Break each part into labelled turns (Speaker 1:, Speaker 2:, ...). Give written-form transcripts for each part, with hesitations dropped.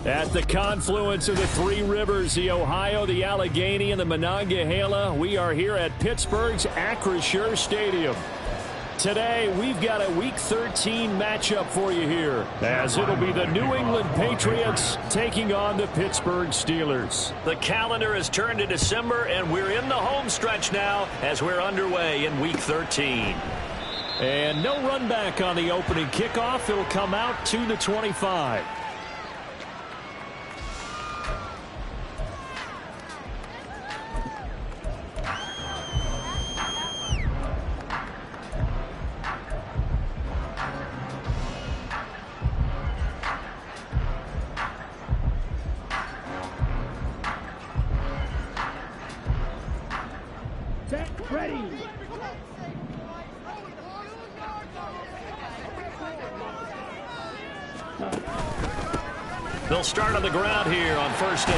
Speaker 1: At the confluence of the three rivers, the Ohio, the Allegheny, and the Monongahela, we are here at Pittsburgh's Acrisure Stadium. Today, we've got a Week 13 matchup for you here, as it'll be the New England Patriots taking on the Pittsburgh Steelers. The calendar has turned to December, and we're in the home stretch now as we're underway in Week 13. And no run back on the opening kickoff. It'll come out to the 25. They'll start on the ground here on first down.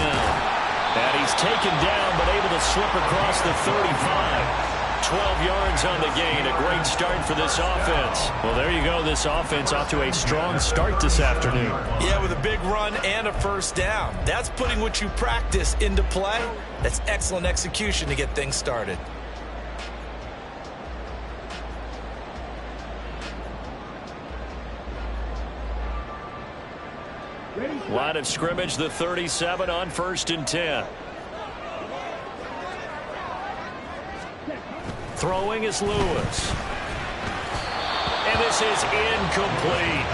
Speaker 1: And he's taken down but able to slip across the 35. 12 yards on the gain. A great start for this offense. Well, there you go. This offense off to a strong start this afternoon.
Speaker 2: Yeah, with a big run and a first down. That's putting what you practice into play. That's excellent execution to get things started.
Speaker 1: Line of scrimmage, the 37 on first and 10. Throwing is Lewis. And this is incomplete.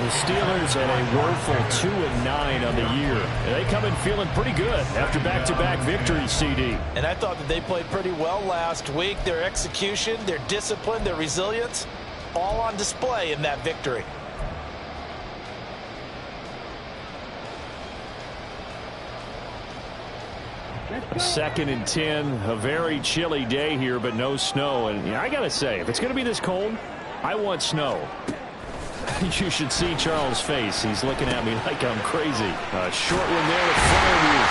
Speaker 1: The Steelers at a woeful 2-9 on the year. They come in feeling pretty good after back-to-back victories, CD.
Speaker 2: And I thought that they played pretty well last week. Their execution, their discipline, their resilience, all on display in that victory.
Speaker 1: Second and 10, a very chilly day here, but no snow. And I got to say, if it's going to be this cold, I want snow. You should see Charles' face. He's looking at me like I'm crazy. A short one there at Fryerview.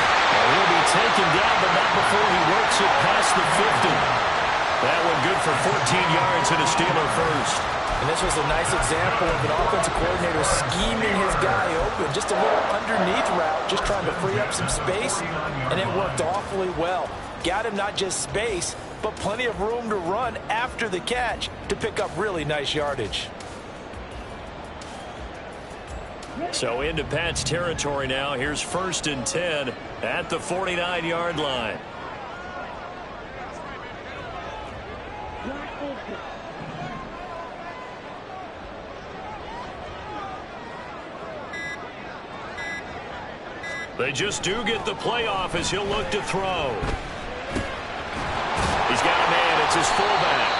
Speaker 1: He'll be taken down, but not before he works it past the 50. That one good for 14 yards and a Steeler first.
Speaker 2: And this was a nice example of an offensive coordinator scheming his guy open. Just a little underneath route, just trying to free up some space, and it worked awfully well. Got him not just space, but plenty of room to run after the catch to pick up really nice yardage.
Speaker 1: So into Pat's territory now. Here's first and 10 at the 49-yard line. They just do get the playoff as he'll look to throw. He's got a man. It's his fullback.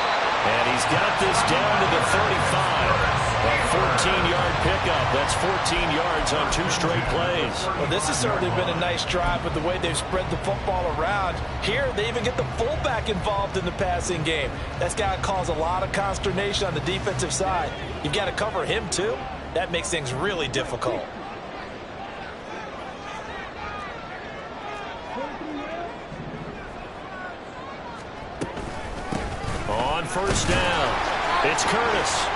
Speaker 1: And he's got this down to the 35. A 14-yard pickup. That's 14 yards on 2 straight plays.
Speaker 2: Well, this has certainly been a nice drive with the way they've spread the football around. Here, they even get the fullback involved in the passing game. That's got to cause a lot of consternation on the defensive side. You've got to cover him, too. That makes things really difficult.
Speaker 1: On first down, it's Curtis.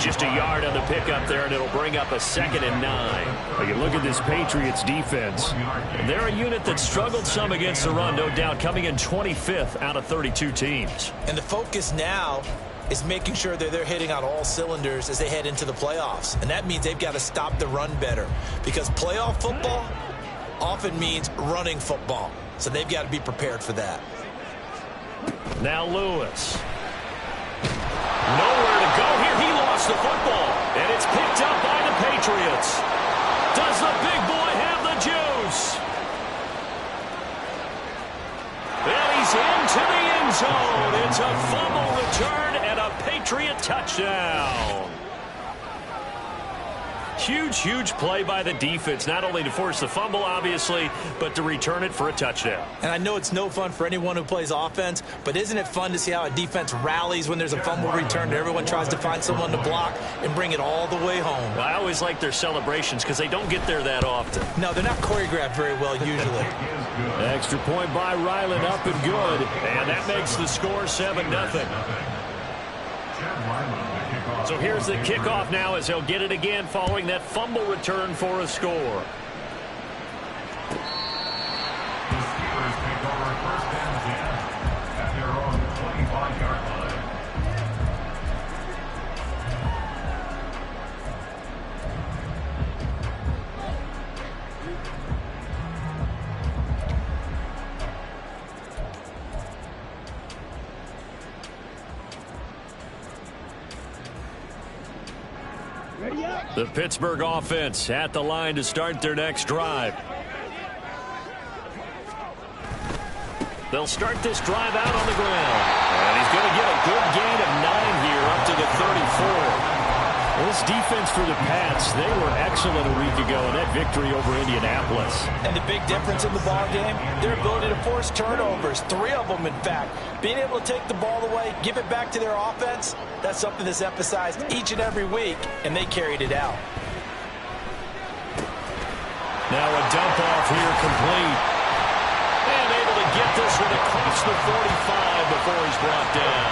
Speaker 1: Just a yard on the pickup there, and it'll bring up a 2nd and 9. Well, you look at this Patriots defense. They're a unit that struggled some against the run, no doubt, coming in 25th out of 32 teams.
Speaker 2: And the focus now is making sure that they're hitting on all cylinders as they head into the playoffs. And that means they've got to stop the run better, because playoff football often means running football. So they've got to be prepared for that.
Speaker 1: Now Lewis. Nowhere to go here. He lost the football. And it's picked up by the Patriots. Does the big boy have the juice? And he's into the end zone. It's a fumble return and a Patriot touchdown. Huge, huge play by the defense, not only to force the fumble, obviously, but to return it for a touchdown.
Speaker 2: And I know it's no fun for anyone who plays offense, but isn't it fun to see how a defense rallies when there's a fumble return and everyone tries to find someone to block and bring it all the way home?
Speaker 1: Well, I always like their celebrations because they don't get there that often.
Speaker 2: No, they're not choreographed very well usually.
Speaker 1: Extra point by Ryland, up and good. And that makes the score 7-0. So here's the kickoff now as he'll get it again following that fumble return for a score.
Speaker 3: The Steelers take over first and 10 at their own 25-yard line.
Speaker 1: The Pittsburgh offense at the line to start their next drive. They'll start this drive out on the ground. And he's going to get a good gain of 9 here up to the 34. This defense for the Pats, they were excellent a week ago in that victory over Indianapolis.
Speaker 2: And the big difference in the ball game, their ability to force turnovers, 3 of them in fact. Being able to take the ball away, give it back to their offense, that's something that's emphasized each and every week, and they carried it out.
Speaker 1: Now a dump off here complete. And able to get this one across the 45 before he's brought down.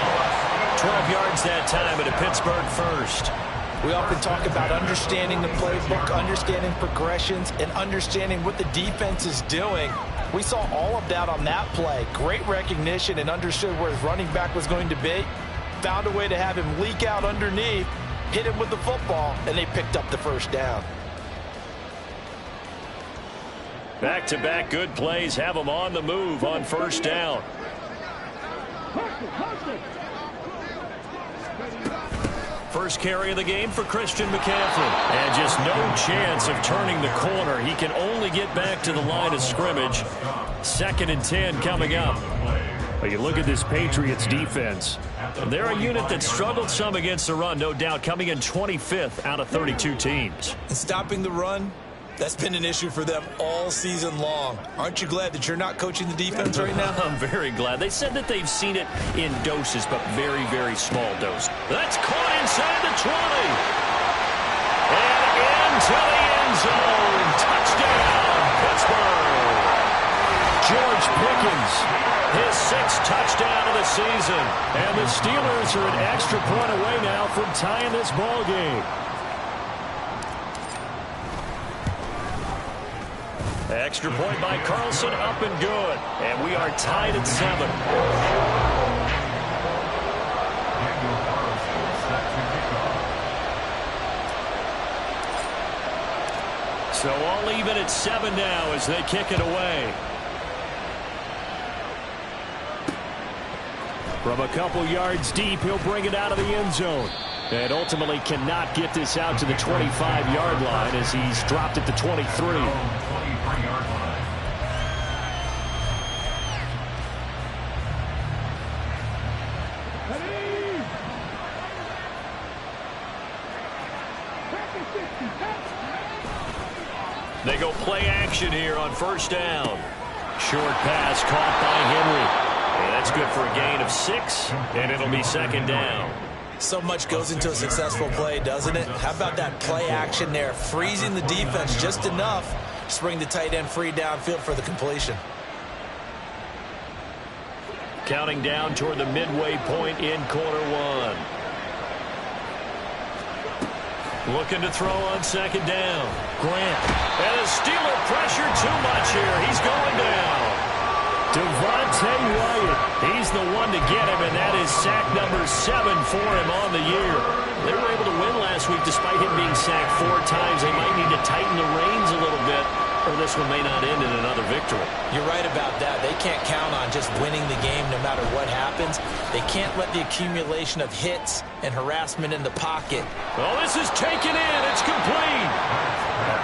Speaker 1: 12 yards that time at a Pittsburgh first.
Speaker 2: We often talk about understanding the playbook, understanding progressions, and understanding what the defense is doing. We saw all of that on that play. Great recognition and understood where his running back was going to be. Found a way to have him leak out underneath, hit him with the football, and they picked up the first down.
Speaker 1: Back-to-back good plays have them on the move on first down. First carry of the game for Christian McCaffrey. And just no chance of turning the corner. He can only get back to the line of scrimmage. 2nd and 10 coming up. But you look at this Patriots defense. They're a unit that struggled some against the run, no doubt, coming in 25th out of 32 teams.
Speaker 2: And stopping the run, that's been an issue for them all season long. Aren't you glad that you're not coaching the defense right now?
Speaker 1: I'm very glad. They said that they've seen it in doses, but very, very small doses. That's caught inside the 20. And into the end zone. Touchdown, Pittsburgh. George Pickens, his 6th touchdown of the season. And the Steelers are an extra point away now from tying this ball game. Extra point by Carlson, up and good. And we are tied at 7. So all even at 7 now as they kick it away. From a couple yards deep, he'll bring it out of the end zone. And ultimately cannot get this out to the 25-yard line as he's dropped at the 23. They go play action here on first down. Short pass caught by Henry. And that's good for a gain of 6, and it'll be 2nd down.
Speaker 2: So much goes into a successful play, doesn't it? How about that play action there? Freezing the defense just enough to bring the tight end free downfield for the completion.
Speaker 1: Counting down toward the midway point in quarter 1. Looking to throw on 2nd down. Grant. And the Steeler pressure too much here. He's going down. Devontae Wyatt. He's the one to get him, and that is sack number 7 for him on the year. They were able to win last week despite him being sacked 4 times. They might need to tighten the reins a little bit, or this one may not end in another victory.
Speaker 2: You're right about that. They can't count on just winning the game no matter what happens. They can't let the accumulation of hits and harassment in the pocket.
Speaker 1: Well, this is taken in. It's complete.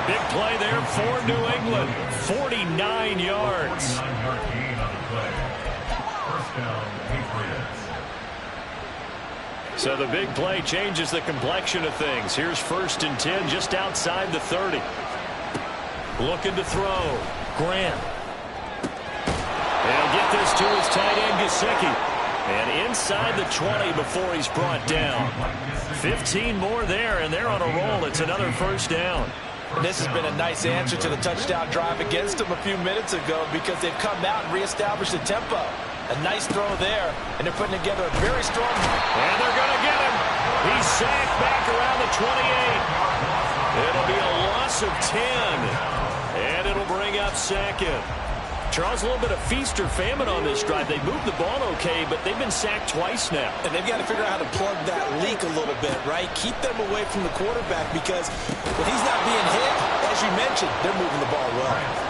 Speaker 1: Big play there for New England. 49 yards. So the big play changes the complexion of things. Here's 1st and 10 just outside the 30. Looking to throw. Grant. They'll get this to his tight end, Gesicki. And inside the 20 before he's brought down. 15 more there, and they're on a roll. It's another first down.
Speaker 2: This has been a nice answer to the touchdown drive against them a few minutes ago because they've come out and reestablished the tempo. A nice throw there, and they're putting together a very strong...
Speaker 1: And they're going to get him. He's sacked back around the 28. It'll be a loss of 10. And it'll bring up second. Charles, a little bit of feast or famine on this drive. They moved the ball okay, but they've been sacked twice now.
Speaker 2: And they've got to figure out how to plug that leak a little bit, right? Keep them away from the quarterback because when he's not being hit, as you mentioned, they're moving the ball well.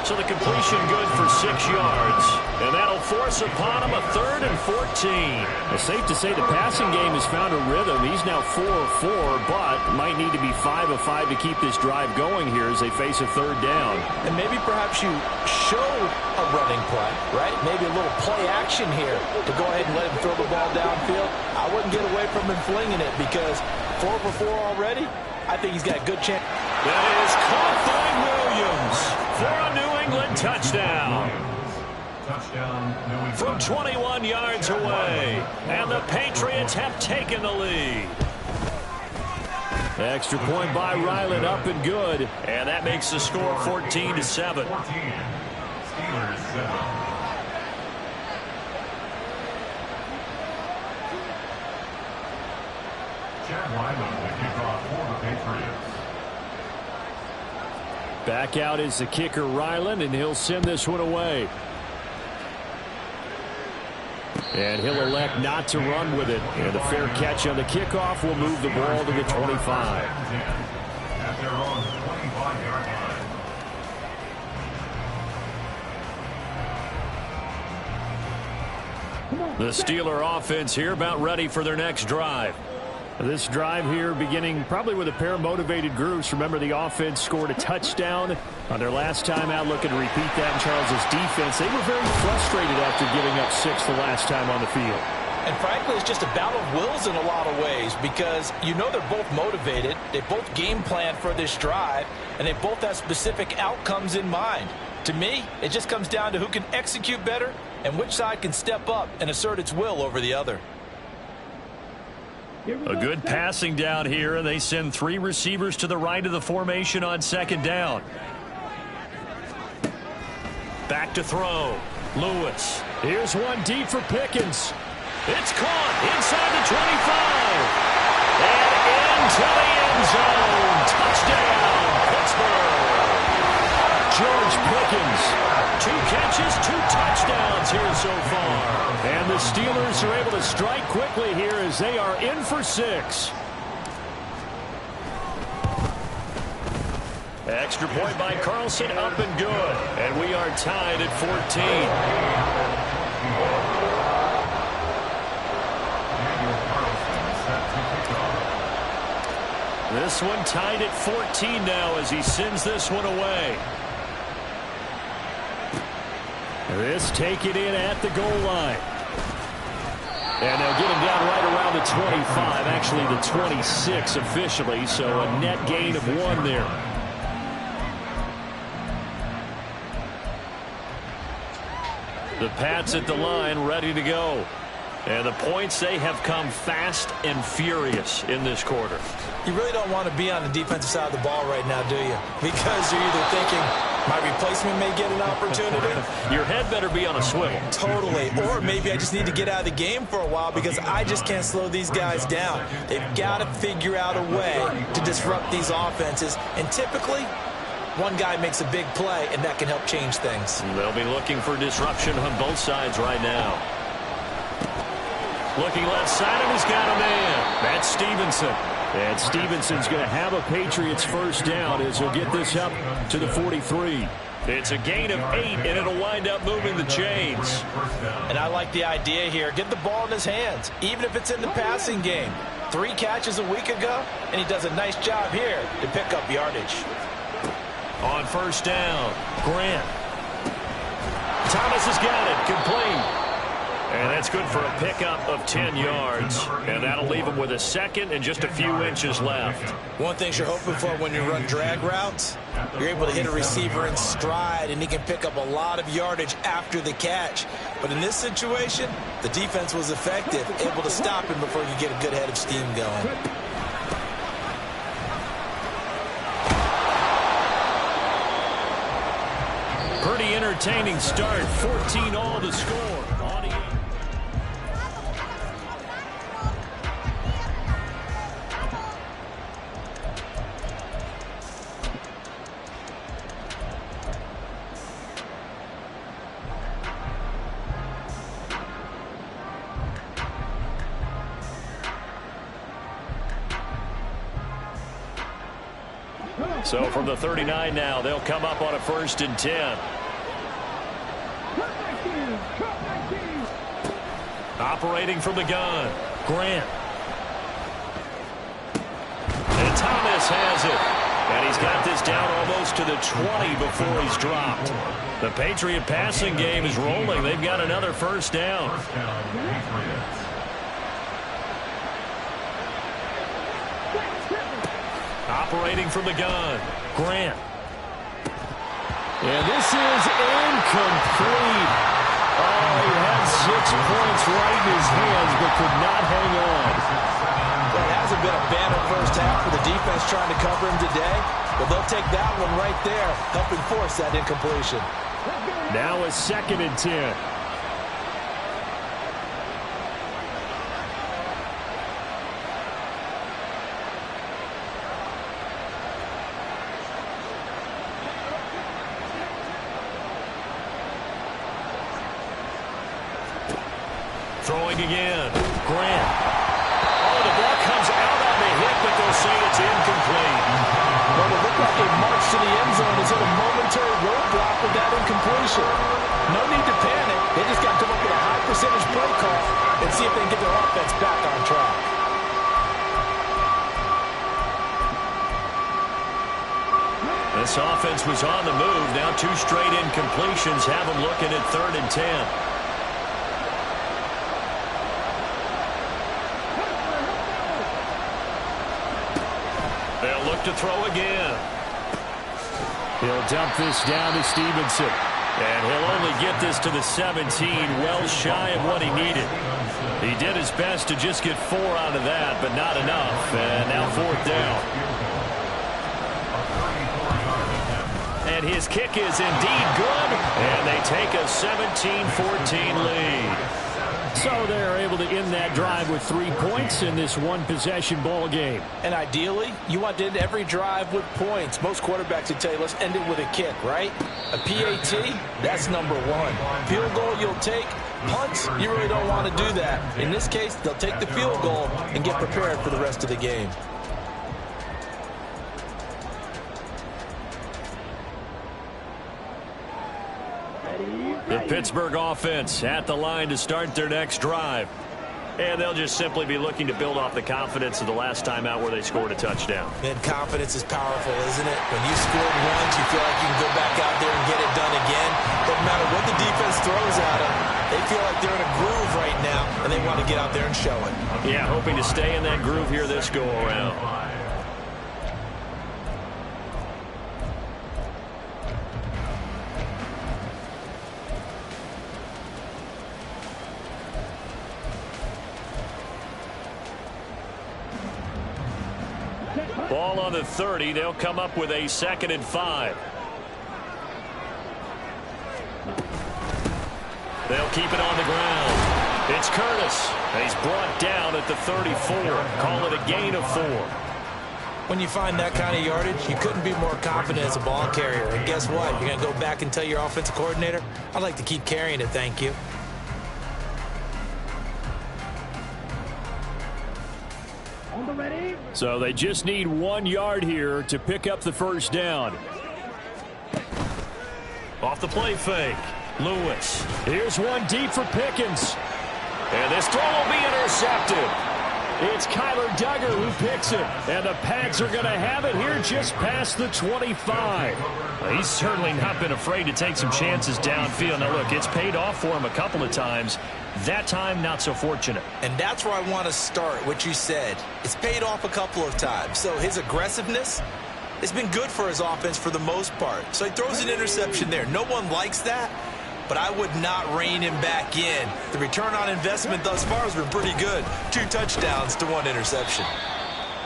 Speaker 1: So the completion good for 6 yards. And that'll force upon him a 3rd and 14. It's safe to say the passing game has found a rhythm. He's now 4 of 4, but might need to be 5 of 5 to keep this drive going here as they face a 3rd down.
Speaker 2: And maybe perhaps you show a running play, right? Maybe a little play action here to go ahead and let him throw the ball downfield. I wouldn't get away from him flinging it because 4 for 4 already, I think he's got a good chance.
Speaker 1: That is caught by Williams for a New England touchdown. From 21 yards away. And the Patriots have taken the lead. Extra point by Ryland, up and good. And that makes the score 14-7.
Speaker 3: 14. Steelers 7. Chad Ryland, the kickoff for the Patriots.
Speaker 1: Back out is the kicker, Ryland, and he'll send this one away. And he'll elect not to run with it. And a fair catch on the kickoff will move the ball to the 25.
Speaker 3: At their own 25-yard line.
Speaker 1: The Steeler offense here about ready for their next drive. This drive here beginning probably with a pair of motivated groups. Remember, the offense scored a touchdown on their last time out. Looking to repeat that in Charles's defense. They were very frustrated after giving up 6 the last time on the field.
Speaker 2: And frankly, it's just a battle of wills in a lot of ways because you know they're both motivated. They both game plan for this drive, and they both have specific outcomes in mind. To me, it just comes down to who can execute better and which side can step up and assert its will over the other.
Speaker 1: A good passing down here, and they send 3 receivers to the right of the formation on 2nd down. Back to throw. Lewis. Here's one deep for Pickens. It's caught inside the 25. And into the end zone. Touchdown, Pittsburgh. George Pickens. 2 catches, 2 touchdowns here so far. And the Steelers are able to strike quickly here as they are in for 6. Extra point by Carlson, up and good. And we are tied at 14. This one tied at 14 now as he sends this one away. This taken in at the goal line. And they'll get him down right around the 25, actually the 26 officially, so a net gain of 1 there. The Pats at the line, ready to go. And the points, they have come fast and furious in this quarter.
Speaker 2: You really don't want to be on the defensive side of the ball right now, do you? Because you're either thinking, my replacement may get an opportunity.
Speaker 1: Your head better be on a swivel.
Speaker 2: Totally. Or maybe I just need to get out of the game for a while because I just can't slow these guys down. They've got to figure out a way to disrupt these offenses. And typically, one guy makes a big play, and that can help change things.
Speaker 1: They'll be looking for disruption on both sides right now. Looking left side, and he's got a man. That's Stevenson. And Stevenson's going to have a Patriots first down as he'll get this up to the 43. It's a gain of 8, and it'll wind up moving the chains.
Speaker 2: And I like the idea here. Get the ball in his hands, even if it's in the passing game. 3 catches a week ago, and he does a nice job here to pick up yardage.
Speaker 1: On first down, Grant. Thomas has got it, complete. And that's good for a pickup of 10 yards. And that'll leave him with a second and just a few inches left.
Speaker 2: One thing you're hoping for when you run drag routes, you're able to hit a receiver in stride, and he can pick up a lot of yardage after the catch. But in this situation, the defense was effective, able to stop him before you get a good head of steam going.
Speaker 1: Pretty entertaining start. 14 all to score. So from the 39 now, they'll come up on a 1st and 10. Operating from the gun, Grant. And Thomas has it. And he's got this down almost to the 20 before he's dropped. The Patriot passing game is rolling. They've got another 1st down. Operating from the gun, Grant. And this is incomplete. Oh, he had 6 points right in his hands, but could not hang on.
Speaker 2: That hasn't been a banner first half for the defense trying to cover him today. But they'll take that one right there, helping force that incompletion.
Speaker 1: Now a 2nd and 10. Throwing again, Grant. Oh, the ball comes out on the hit, but they'll say it's incomplete.
Speaker 2: Well, it looked like a march to the end zone is at a momentary roadblock with that incompletion. No need to panic. They just got to come up with a high percentage play call and see if they can get their offense back on track.
Speaker 1: This offense was on the move. Now 2 straight incompletions have them looking at 3rd and 10. They'll look to throw again. He'll dump this down to Stevenson. And he'll only get this to the 17, well shy of what he needed. He did his best to just get 4 out of that, but not enough. And now 4th down. And his kick is indeed good. And they take a 17-14 lead. So they're able to end that drive with 3 points in this one-possession ball game.
Speaker 2: And ideally, you want to end every drive with points. Most quarterbacks would tell you, let's end it with a kick, right? A PAT, that's number 1. Field goal you'll take. Punts, you really don't want to do that. In this case, they'll take the field goal and get prepared for the rest of the game.
Speaker 1: The Pittsburgh offense at the line to start their next drive. And they'll just simply be looking to build off the confidence of the last time out where they scored a touchdown.
Speaker 2: And confidence is powerful, isn't it? When you scored once, you feel like you can go back out there and get it done again. Doesn't matter what the defense throws at them. They feel like they're in a groove right now, and they want to get out there and show it.
Speaker 1: Yeah, hoping to stay in that groove here this go-around. Ball on the 30. They'll come up with a 2nd and 5. They'll keep it on the ground. It's Curtis. And he's brought down at the 34. Call it a gain of 4.
Speaker 2: When you find that kind of yardage, you couldn't be more confident as a ball carrier. And guess what? You're going to go back and tell your offensive coordinator, I'd like to keep carrying it, thank you.
Speaker 1: So they just need 1 yard here to pick up the 1st down. Off the play fake. Lewis. Here's one deep for Pickens. And this throw will be intercepted. It's Kyler Duggar who picks it. And the Pats are going to have it here just past the 25. He's certainly not been afraid to take some chances downfield. Now, look, it's paid off for him a couple of times. That time, not so fortunate.
Speaker 2: And that's where I want to start, what you said. It's paid off a couple of times. So his aggressiveness has been good for his offense for the most part. So he throws an interception there. No one likes that, but I would not rein him back in. The return on investment thus far has been pretty good. 2 touchdowns to 1 interception.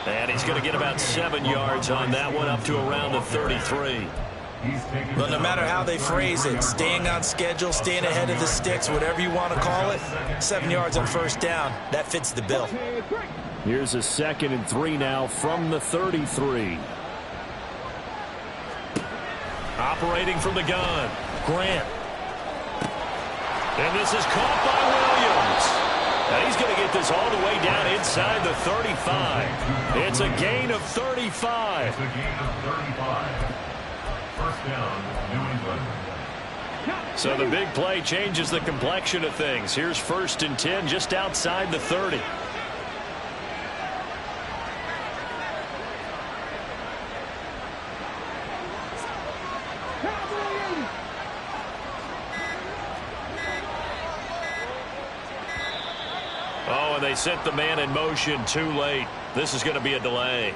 Speaker 1: And he's going to get about 7 yards on that one, up to around the 33.
Speaker 2: But no matter how they phrase it, staying on schedule, staying ahead of the sticks, whatever you want to call it, 7 yards on 1st down, that fits the bill.
Speaker 1: Here's a 2nd and 3 now from the 33. Operating from the gun, Grant. And this is caught by Williams. And he's going to get get this all the way down inside the 35. It's a gain of 35.
Speaker 3: It's a gain of 35. First down, New England.
Speaker 1: So the big play changes the complexion of things. Here's 1st and 10 just outside the 30. Oh, and they sent the man in motion too late. This is going to be a delay.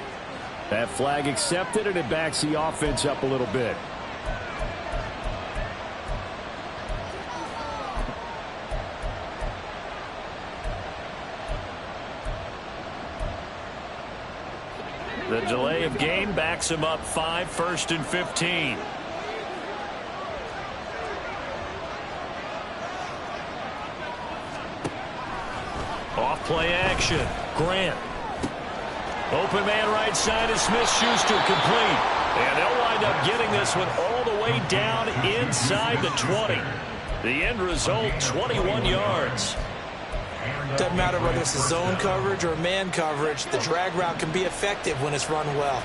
Speaker 4: That flag accepted, and it backs the offense up a little bit.
Speaker 1: The delay of game backs him up 5, 1st and 15. Off play action. Grant. Open man right side is Smith-Schuster, complete. And they'll wind up getting this one all the way down inside the 20. The end result, 21 yards.
Speaker 2: Doesn't matter whether it's a zone coverage or man coverage, the drag route can be effective when it's run well.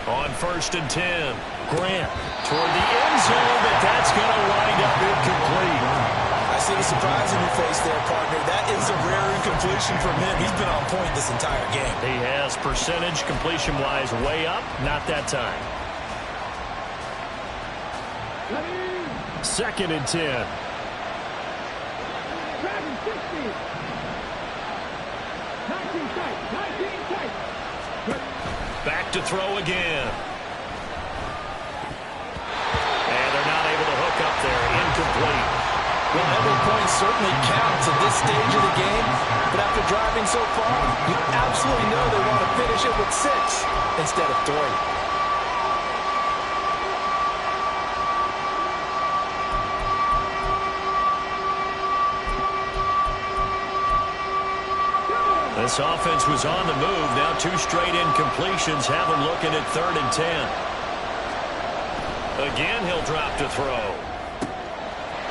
Speaker 1: On 1st and 10, Grant toward the end zone, but that's going to wind up incomplete.
Speaker 2: I see the surprise in your face there, partner. That is a rare incompletion from him. He's been on point this entire game.
Speaker 1: He has percentage completion-wise way up, not that time. 2nd and 10. Back to throw again. And they're not able to hook up there. Incomplete.
Speaker 2: Well, every point certainly counts at this stage of the game, but after driving so far, you absolutely know they want to finish it with 6 instead of 3.
Speaker 1: This offense was on the move. Now 2 straight incompletions have him looking at 3rd and 10. Again, he'll drop to throw.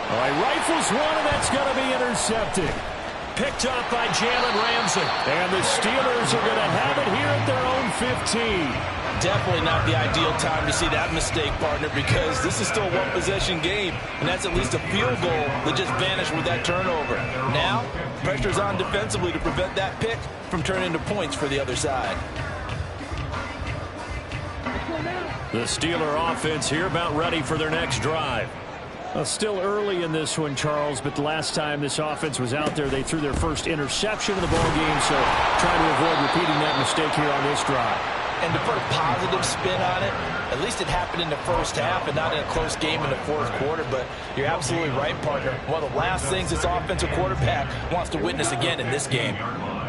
Speaker 4: All right, rifles one, and that's going to be intercepted.
Speaker 1: Picked up by Jalen Ramsey.
Speaker 4: And the Steelers are going to have it here at their own 15.
Speaker 2: Definitely not the ideal time to see that mistake, partner, because this is still a one-possession game, and that's at least a field goal that just vanished with that turnover. Now, pressure's on defensively to prevent that pick from turning into points for the other side.
Speaker 1: The Steeler offense here about ready for their next drive.
Speaker 4: Well, still early in this one, Charles, but the last time this offense was out there, they threw their first interception of the ballgame, so trying to avoid repeating that mistake here on this drive.
Speaker 2: And to put a positive spin on it, at least it happened in the first half and not in a close game in the 4th quarter. But you're absolutely right, partner. One of the last things this offensive quarterback wants to witness again in this game.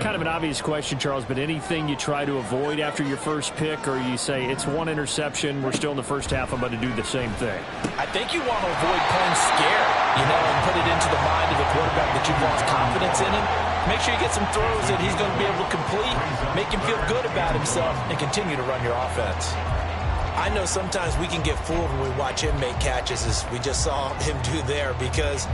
Speaker 4: Kind of an obvious question, Charles, but anything you try to avoid after your first pick, or you say it's 1 interception, we're still in the first half, I'm going to do the same thing?
Speaker 2: I think you want to avoid playing scared, and put it into the mind of the quarterback that you've lost confidence in him. Make sure you get some throws that he's going to be able to complete, make him feel good about himself, and continue to run your offense. I know sometimes we can get fooled when we watch him make catches, as we just saw him do there, because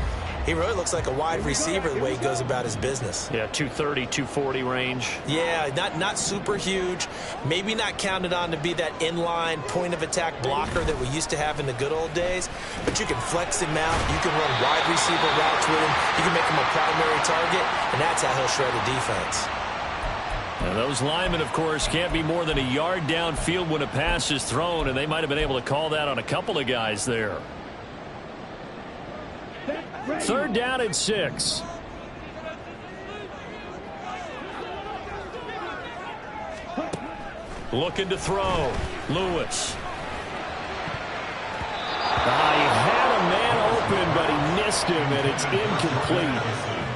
Speaker 2: he really looks like a wide receiver the way he goes about his business.
Speaker 1: Yeah, 230, 240 range.
Speaker 2: Yeah, not super huge. Maybe not counted on to be that inline point-of-attack blocker that we used to have in the good old days. But you can flex him out. You can run wide receiver routes with him. You can make him a primary target, and that's how he'll shred a defense.
Speaker 1: Now those linemen, of course, can't be more than a yard downfield when a pass is thrown, and they might have been able to call that on a couple of guys there.
Speaker 4: 3rd down and 6.
Speaker 1: Looking to throw. Lewis.
Speaker 4: He had a man open, but he missed him, and it's incomplete.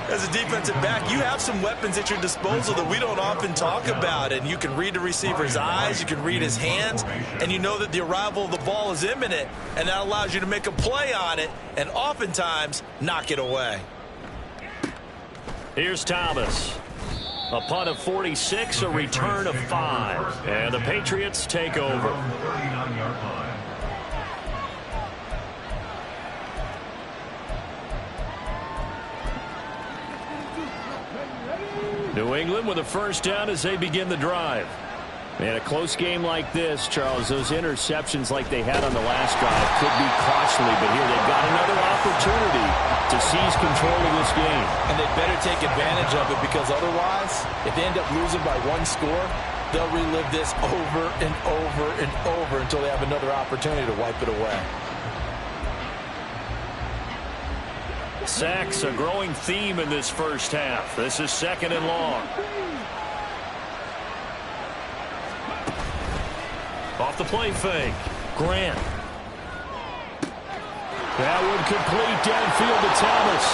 Speaker 2: As a defensive back, you have some weapons at your disposal that we don't often talk about. And you can read the receiver's eyes, you can read his hands, and you know that the arrival of the ball is imminent. And that allows you to make a play on it and oftentimes knock it away.
Speaker 1: Here's Thomas. A punt of 46, a return of 5. And the Patriots take over.
Speaker 3: 39-yard line.
Speaker 1: New England with a first down as they begin the drive. In a close game like this, Charles, those interceptions like they had on the last drive could be costly, but here they've got another opportunity to seize control of this game.
Speaker 2: And they better take advantage of it, because otherwise, if they end up losing by one score, they'll relive this over and over and over until they have another opportunity to wipe it away.
Speaker 1: Sacks, a growing theme in this first half. This is 2nd and long. Off the play fake. Grant. That one complete downfield to Thomas.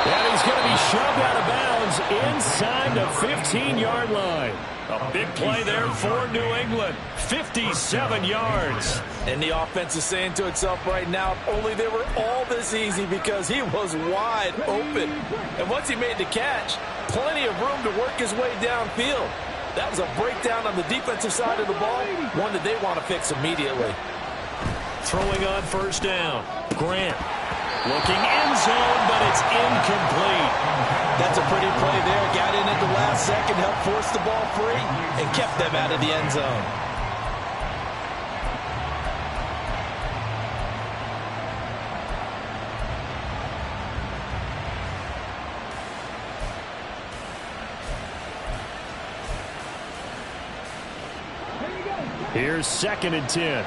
Speaker 1: And he's going to be shoved out of bounds inside the 15-yard line. A big play there for New England. 57 yards.
Speaker 2: And the offense is saying to itself right now, if only they were all this easy, because he was wide open. And once he made the catch, plenty of room to work his way downfield. That was a breakdown on the defensive side of the ball, one that they want to fix immediately.
Speaker 1: Throwing on first down. Grant looking end zone, but it's incomplete.
Speaker 2: That's a pretty play there. Got in at the last second, helped force the ball free, and kept them out of the end zone.
Speaker 1: Here's 2nd and 10.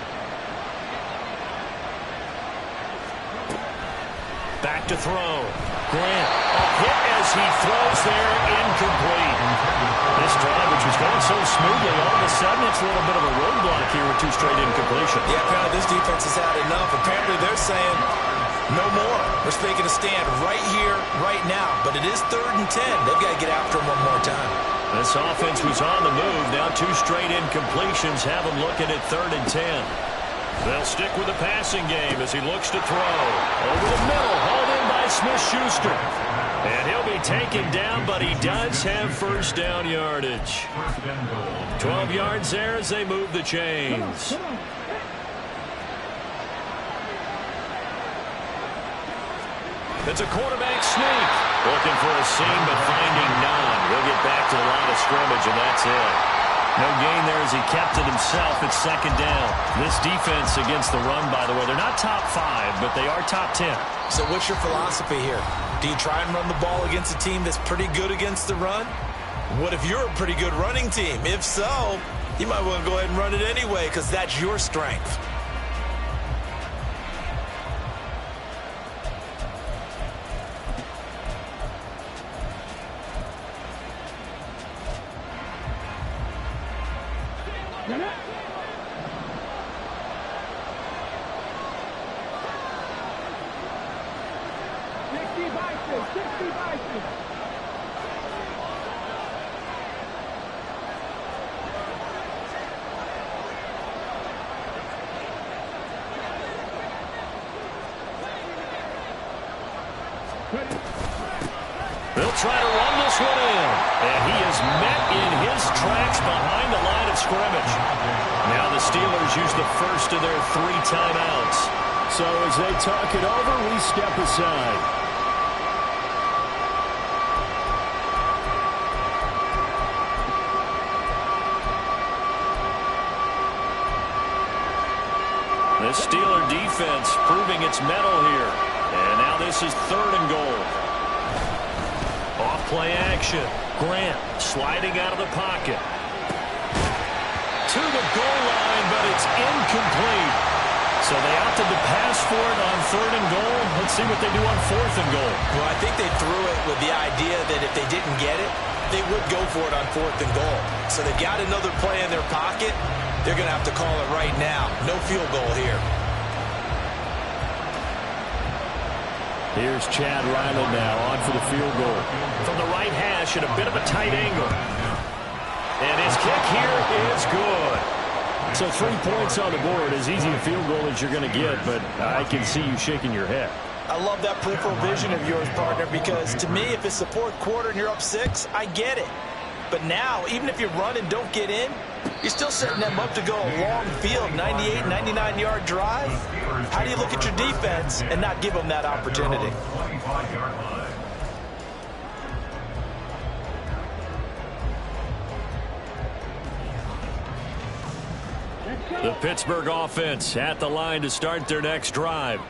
Speaker 1: Back to throw. Grant, a hit as he throws there, incomplete. This drive, which was going so smoothly, all of a sudden it's a little bit of a roadblock here with 2 straight incompletions.
Speaker 2: Yeah, apparently this defense has had enough. Apparently they're saying, no more. We're making a stand right here, right now. But it is 3rd and 10. They've got to get after him one more time.
Speaker 1: This offense was on the move. Now 2 straight incompletions have him looking at 3rd and 10. They'll stick with the passing game as he looks to throw. Over the middle, hauled in by Smith-Schuster. And he'll be taken down, but he does have first down yardage. 12 yards there as they move the chains. It's a quarterback sneak. Looking for a seam, but finding none. He'll get back to the line of scrimmage, and that's it. No gain there as he kept it himself at 2nd down. This defense against the run, by the way, they're not top 5, but they are top 10.
Speaker 2: So what's your philosophy here? Do you try and run the ball against a team that's pretty good against the run? What if you're a pretty good running team? If so, you might want to go ahead and run it anyway, because that's your strength.
Speaker 1: They'll try to run this one in. And he is met in his tracks behind the line of scrimmage. Now the Steelers use the first of their 3 timeouts. So as they talk it over, we step aside. The Steeler defense proving its mettle here. And now this is 3rd and goal. Off play action. Grant sliding out of the pocket. To the goal line, but it's incomplete. So they opted to pass for it on 3rd and goal. Let's see what they do on 4th and goal.
Speaker 2: Well, I think they threw it with the idea that if they didn't get it, they would go for it on 4th and goal. So they've got another play in their pocket. They're going to have to call it right now. No field goal here.
Speaker 1: Here's Chad Ryland now on for the field goal. From the right hash at a bit of a tight angle. And his kick here is good. So 3 points on the board, as easy a field goal as you're going to get, but I can see you shaking your head.
Speaker 2: I love that peripheral vision of yours, partner, because to me, if it's the 4th quarter and you're up 6, I get it. But now, even if you run and don't get in, you're still setting them up to go a long field, 98, 99-yard drive. How do you look at your defense and not give them that opportunity?
Speaker 1: The Pittsburgh offense at the line to start their next drive.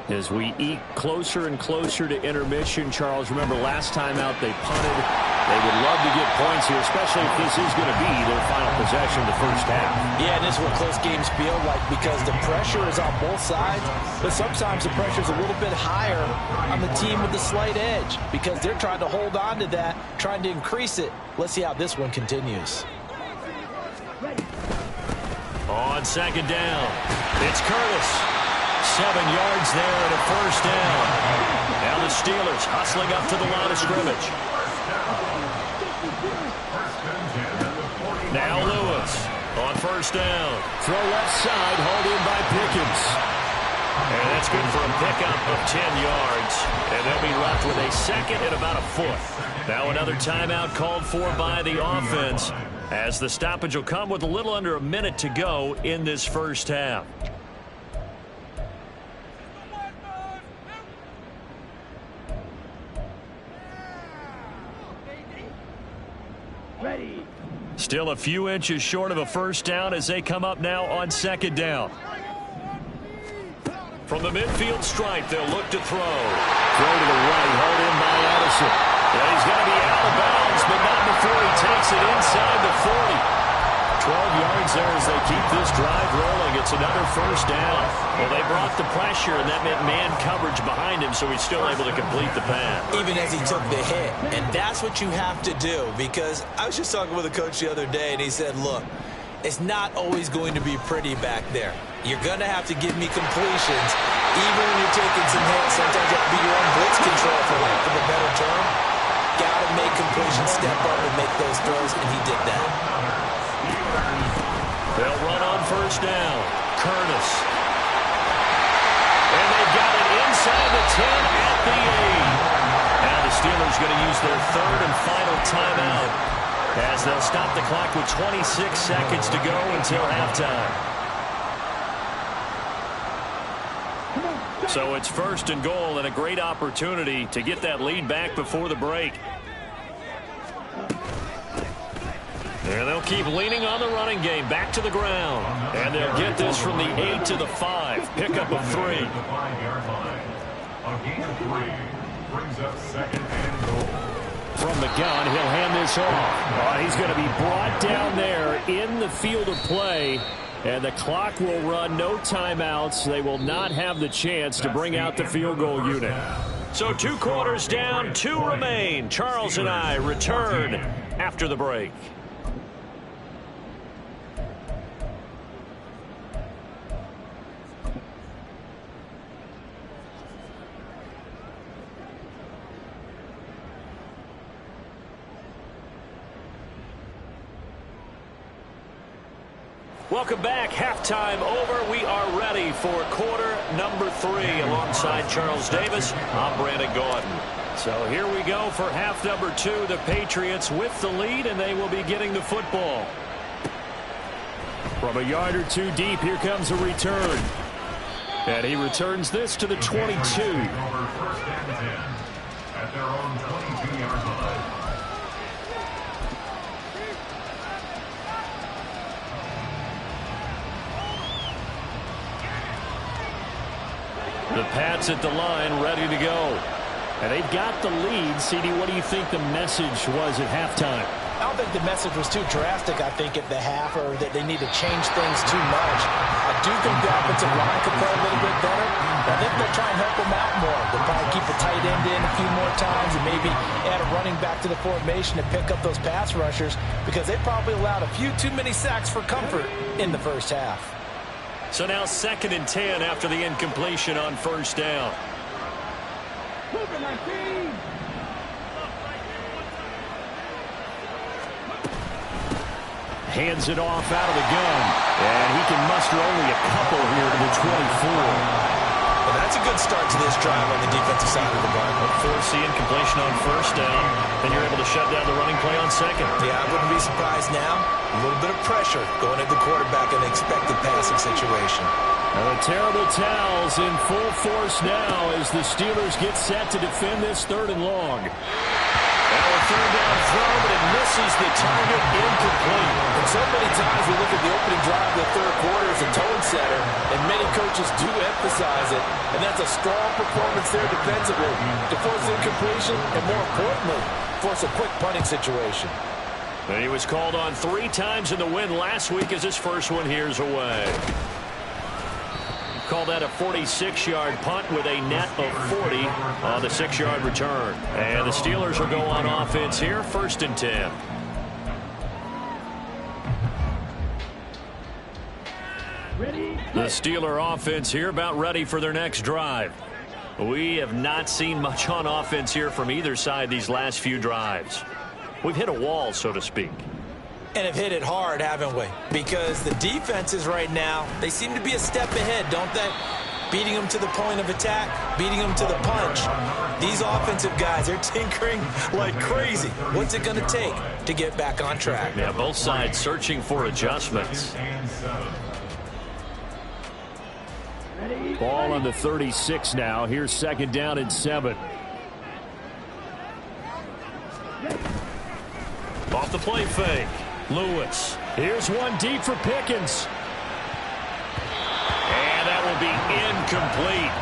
Speaker 4: As we eke closer and closer to intermission, Charles, remember last time out they punted. They would love to get points here, especially if this is going to be their final possession of the first half.
Speaker 2: Yeah, and this is what close games feel like because the pressure is on both sides, but sometimes the pressure is a little bit higher on the team with the slight edge because they're trying to hold on to that, trying to increase it. Let's see how this one continues.
Speaker 1: On second down, it's Curtis. 7 yards there and a first down. Now the Steelers hustling up to the line of scrimmage. Now Lewis on first down.
Speaker 4: Throw left side, hauled in by Pickens.
Speaker 1: And that's good for a pickup of 10 yards. And they'll be left with a second and about a foot. Now another timeout called for by the offense as the stoppage will come with a little under a minute to go in this first half. Still a few inches short of a first down as they come up now on second down. From the midfield stripe, they'll look to throw.
Speaker 4: Throw to the right, hauled in by Addison.
Speaker 1: And he's going to be out of bounds, but not before he takes it inside the 40. 12 yards there as they keep this drive rolling. It's another first down. Well, they brought the pressure, and that meant man coverage behind him, so he's still able to complete the pass.
Speaker 2: Even as he took the hit. And that's what you have to do because I was just talking with a coach the other day, and he said, look, it's not always going to be pretty back there. You're going to have to give me completions. Even when you're taking some hits, sometimes you have to be your own blitz control for lack of a better term. Got to make completions, step up and make those throws, and he did that.
Speaker 1: They'll run on first down. Curtis. And they've got it inside the 10 at the 8. Now the Steelers going to use their third and final timeout as they'll stop the clock with 26 seconds to go until halftime. So it's first and goal and a great opportunity to get that lead back before the break. And they'll keep leaning on the running game back to the ground. And they'll get this from the 8 to the 5. Pickup of 3.
Speaker 3: A gain of 3 brings up second and goal.
Speaker 4: From the gun, he'll hand this off. He's going to be brought down there in the field of play. And the clock will run, no timeouts. They will not have the chance to bring out the field goal unit.
Speaker 1: So 2 quarters down, 2 remain. Charles and I return after the break. Welcome back. Halftime over. We are ready for quarter number 3 alongside Charles Davis. I'm Brandon Gordon. So here we go for half number 2. The Patriots with the lead, and they will be getting the football.
Speaker 4: From a yard or 2 deep, here comes a return. And he returns this to the 22.
Speaker 3: First and 10 at their own 22-yard line.
Speaker 4: The Pats at the line, ready to go. And they've got the lead. CD, what do you think the message was at halftime?
Speaker 2: I don't think the message was too drastic, I think, at the half, or that they need to change things too much. I do think the offensive line could play a little bit better. I think they'll try and help them out more. They'll probably keep the tight end in a few more times and maybe add a running back to the formation to pick up those pass rushers because they probably allowed a few too many sacks for comfort in the first half.
Speaker 1: So now 2nd and 10 after the incompletion on first down.
Speaker 4: Hands it off out of the gun. And he can muster only a couple here to the 24.
Speaker 2: Well, that's a good start to this drive on the defensive side of the ball.
Speaker 1: Force the incompletion on first down. Then you're able to shut down the running play on second.
Speaker 2: Yeah, I wouldn't be surprised now. A little bit of pressure going at the quarterback in an expected passing situation.
Speaker 4: Now the terrible towels in full force now as the Steelers get set to defend this 3rd and long.
Speaker 1: Now
Speaker 4: third down throw, but it misses the target, incomplete.
Speaker 2: And so many times we look at the opening drive of the third quarter as a tone setter, and many coaches do emphasize it, and that's a strong performance there defensively to force incompletion and, more importantly, force a quick punting situation.
Speaker 4: And he was called on 3 times in the win last week as his first one here's away. Call that a 46-yard punt with a net of 40 on the 6-yard return. And the Steelers will go on offense here, 1st and 10. The Steeler offense here about ready for their next drive. We have not seen much on offense here from either side these last few drives. We've hit a wall, so to speak.
Speaker 2: And have hit it hard, haven't we? Because the defenses right now, they seem to be a step ahead, don't they? Beating them to the point of attack, beating them to the punch. These offensive guys, they're tinkering like crazy. What's it going to take to get back on track?
Speaker 4: Yeah, both sides searching for adjustments.
Speaker 1: Ball on the 36 now. Here's 2nd down and 7.
Speaker 4: Off the play fake. Lewis.
Speaker 1: Here's one deep for Pickens.
Speaker 4: And that will be incomplete.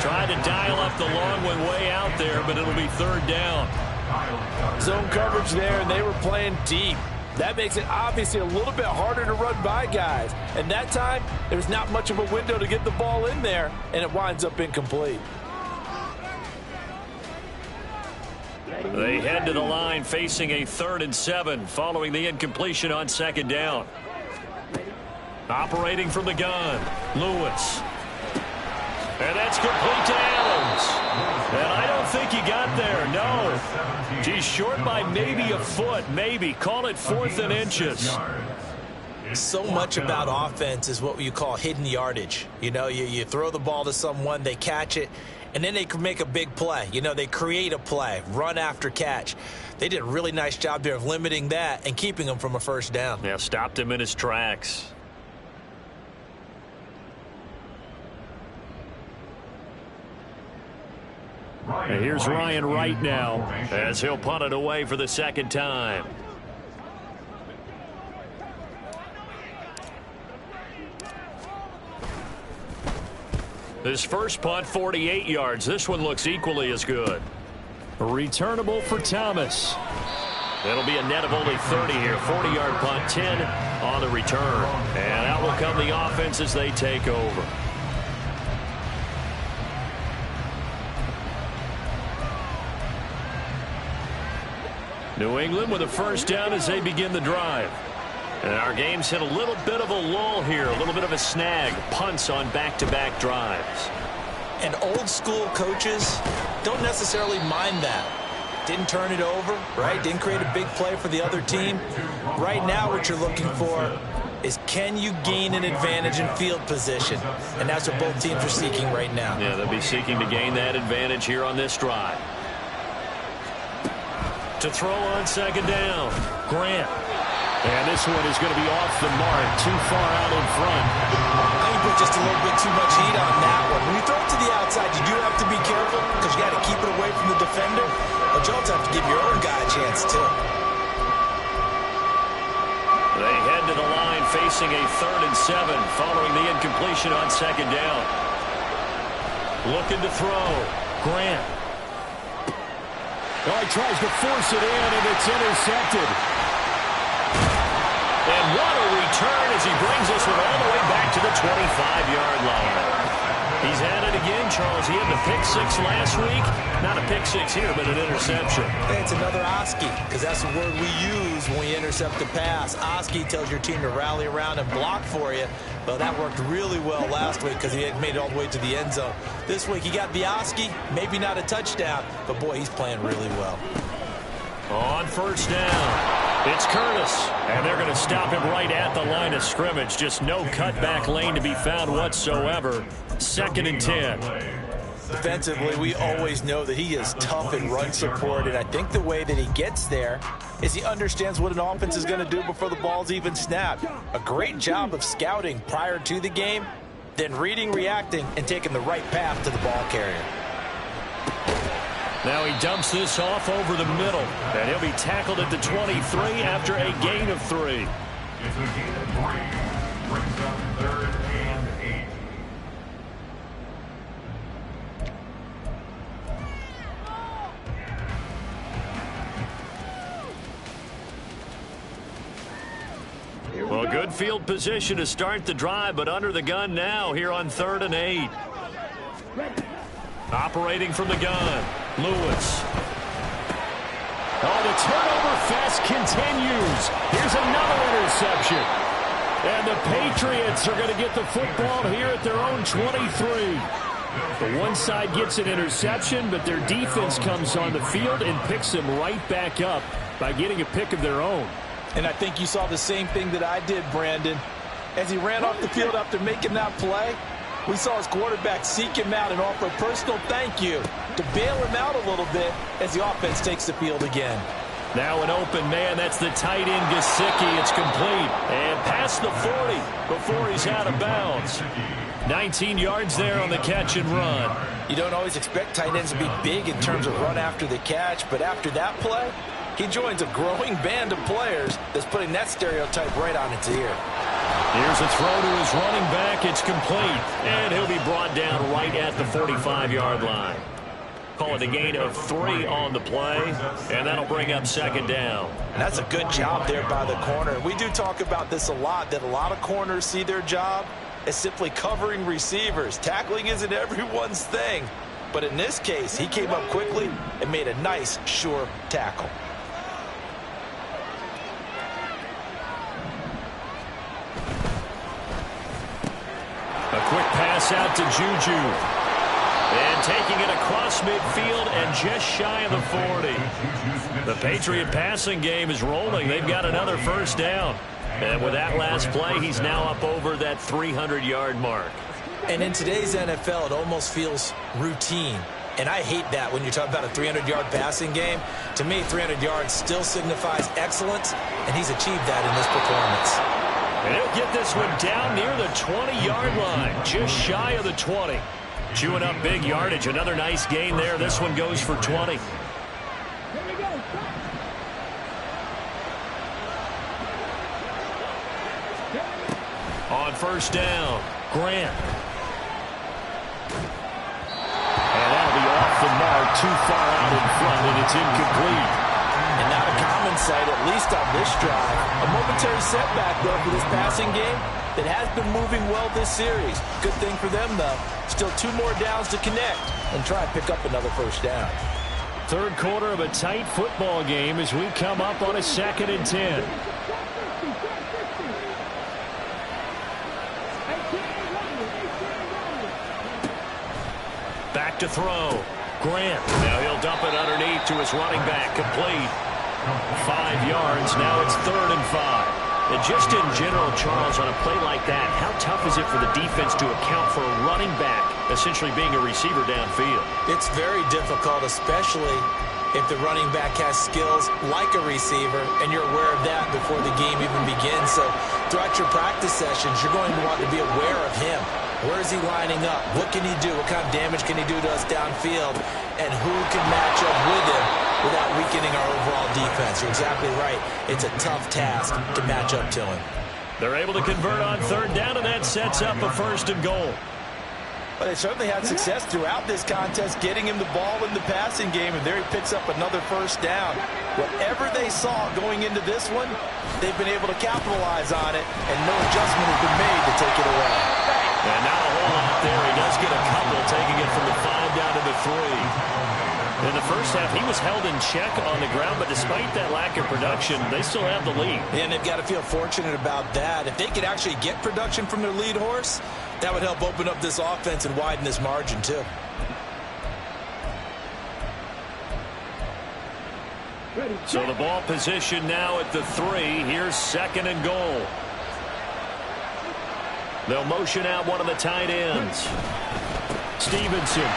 Speaker 4: Tried to dial up the long one way out there, but it'll be 3rd down.
Speaker 2: Zone coverage there, and they were playing deep. That makes it obviously a little bit harder to run by guys. And that time, there's not much of a window to get the ball in there, and it winds up incomplete.
Speaker 4: They head to the line facing a 3rd and 7 following the incompletion on 2nd down. Operating from the gun, Lewis. And that's complete to Adams. And I don't think he got there, no. He's short by maybe a foot, maybe. Call it 4th and inches.
Speaker 2: So much about offense is what you call hidden yardage. You know, you throw the ball to someone, they catch it, and then they can make a big play. You know, they create a play, run after catch. They did a really nice job there of limiting that and keeping him from a 1st down.
Speaker 4: Yeah, stopped him in his tracks.
Speaker 1: And here's Ryan Wright now
Speaker 4: as he'll punt it away for the 2nd time. His first punt, 48 yards. This one looks equally as good.
Speaker 1: Returnable for Thomas.
Speaker 4: It'll be a net of only 30 here. 40-yard punt, 10 on the return. And out will come the offense as they take over. New England with a 1st down as they begin the drive. And our game's hit a little bit of a lull here, a little bit of a snag. Punts on back-to-back drives.
Speaker 2: And old school coaches don't necessarily mind that. Didn't turn it over, right? Didn't create a big play for the other team. Right now what you're looking for is, can you gain an advantage in field position? And that's what both teams are seeking right now.
Speaker 4: Yeah, they'll be seeking to gain that advantage here on this drive. To throw on 2nd down, Grant.
Speaker 1: And this one is going to be off the mark, too far out in front.
Speaker 2: I think put just a little bit too much heat on that one. When you throw it to the outside, you do have to be careful because you got to keep it away from the defender. But you also have to give your own guy a chance, too.
Speaker 4: They head to the line facing a 3rd and 7 following the incompletion on 2nd down. Looking to throw. Grant.
Speaker 1: Oh, he tries to force it in, and it's intercepted.
Speaker 4: And what a return as he brings us all the way back to the 25-yard line. He's at it again, Charles. He had the pick 6 last week. Not a pick 6 here, but an interception.
Speaker 2: Hey, it's another Oski, because that's the word we use when we intercept the pass. Oski tells your team to rally around and block for you. Well, that worked really well last week because he had made it all the way to the end zone. This week he got the Oski, maybe not a touchdown, but boy, he's playing really well.
Speaker 4: On 1st down, it's Curtis. And they're going to stop him right at the line of scrimmage. Just no cutback lane to be found whatsoever. 2nd and 10.
Speaker 2: Defensively, we always know that he is tough in run support, and I think the way that he gets there is he understands what an offense is going to do before the ball's even snapped. A great job of scouting prior to the game, then reading, reacting, and taking the right path to the ball carrier.
Speaker 1: Now he dumps this off over the middle, and he'll be tackled at the 23 after a gain of 3.
Speaker 3: It's a gain of 3. Brings up 3rd and 8.
Speaker 1: Well, good field position to start the drive, but under the gun now here on 3rd and 8. Operating from the gun, Lewis. Oh, the turnover fest continues. Here's another interception. And the Patriots are going to get the football here at their own 23. The one side gets an interception, but their defense comes on the field and picks them right back up by getting a pick of their own.
Speaker 2: And I think you saw the same thing that I did, Brandon. As he ran off the field after making that play, we saw his quarterback seek him out and offer a personal thank you to bail him out a little bit as the offense takes the field again.
Speaker 1: Now an open man. That's the tight end, Gesicki. It's complete. And past the 40 before he's out of bounds. 19 yards there on the catch and run.
Speaker 2: You don't always expect tight ends to be big in terms of run after the catch, but after that play, he joins a growing band of players that's putting that stereotype right on its ear.
Speaker 1: Here's a throw to his running back. It's complete. And he'll be brought down right at the 45-yard line. Call it a gain of 3 on the play, and that'll bring up 2nd down.
Speaker 2: And that's a good job there by the corner. We do talk about this a lot, that a lot of corners see their job as simply covering receivers. Tackling isn't everyone's thing. But in this case, he came up quickly and made a nice, sure tackle.
Speaker 1: A quick pass out to Juju. And taking it across midfield and just shy of the 40. The Patriot passing game is rolling. They've got another 1st down. And with that last play, he's now up over that 300-yard mark.
Speaker 2: And in today's NFL, it almost feels routine. And I hate that when you talk about a 300-yard passing game. To me, 300 yards still signifies excellence, and he's achieved that in this performance.
Speaker 1: And he'll get this one down near the 20-yard line, just shy of the 20. Chewing up big yardage. Another nice gain there. This one goes for 20. On 1st down, Grant. And that'll be off the mark, too far out in front, and it's incomplete.
Speaker 2: And not a common sight, at least on this drive. A momentary setback, though, for this passing game that has been moving well this series. Good thing for them, though. Still 2 more downs to connect and try and pick up another 1st down.
Speaker 1: 3rd quarter of a tight football game as we come up on a 2nd and 10. Back to throw. Grant. Now he'll dump it underneath to his running back. Complete. 5 yards. Now it's 3rd and 5. And just in general, Charles, on a play like that, how tough is it for the defense to account for a running back essentially being a receiver downfield?
Speaker 2: It's very difficult, especially if the running back has skills like a receiver, and you're aware of that before the game even begins. So throughout your practice sessions, you're going to want to be aware of him. Where is he lining up? What can he do? What kind of damage can he do to us downfield? And who can match up with him without weakening our overall defense? You're exactly right. It's a tough task to match up to him.
Speaker 1: They're able to convert on 3rd down, and that sets up a 1st and goal.
Speaker 2: But they certainly had success throughout this contest, getting him the ball in the passing game, and there he picks up another 1st down. Whatever they saw going into this one, they've been able to capitalize on it, and no adjustment has been made to take it away.
Speaker 1: And not a whole lot there. He does get a couple, taking it from the 5 down to the 3. In the 1st half, he was held in check on the ground, but despite that lack of production, they still have the lead.
Speaker 2: And they've got to feel fortunate about that. If they could actually get production from their lead horse, that would help open up this offense and widen this margin, too.
Speaker 1: So the ball position now at the 3. Here's 2nd and goal. They'll motion out one of the tight ends. Stevenson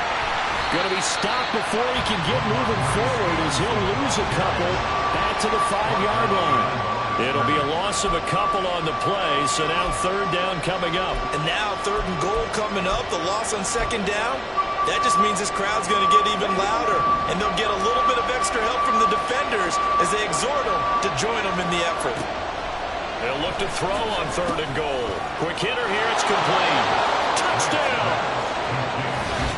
Speaker 1: going to be stopped before he can get moving forward as he'll lose a couple back to the 5-yard line. It'll be a loss of a couple on the play, so now third down coming up.
Speaker 2: And now third and goal coming up, the loss on second down. That just means this crowd's going to get even louder, and they'll get a little bit of extra help from the defenders as they exhort them to join them in the effort.
Speaker 1: They'll look to throw on third and goal. Quick hitter here, it's complete. Touchdown!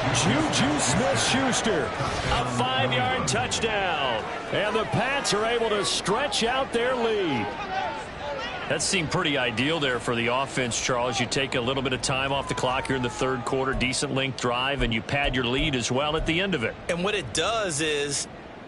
Speaker 1: Juju Smith-Schuster, a 5-yard touchdown. And the Pats are able to stretch out their lead. That seemed pretty ideal there for the offense, Charles. You take a little bit of time off the clock here in the third quarter, decent length drive, and you pad your lead as well at the end of it.
Speaker 2: And what it does is